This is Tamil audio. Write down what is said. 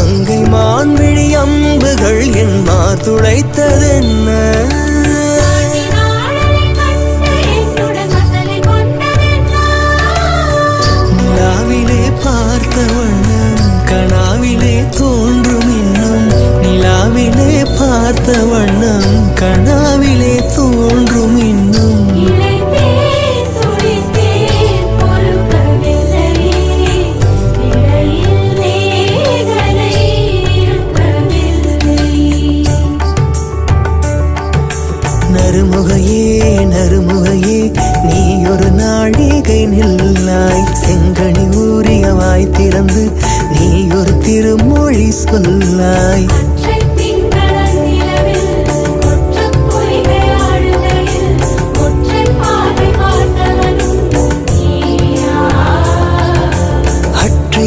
மங்கை மான்விழி அம்புகள் என் மார்துளைத்ததென்ன நிலாவிலே பார்த்த வண்ணம் கனாவிலே தோன்றும் இன்னும் நிலாவிலே பார்த்த வண்ணம் கனாவிலே தோன்றும் இன்னும் நறுமுகையே நறுமுகையே நீ ஒரு நாழிகை நில்லாய் செங்கனி ஊறிய வாய் திறந்து நீ ஒரு திருமொழி சொல்லாய்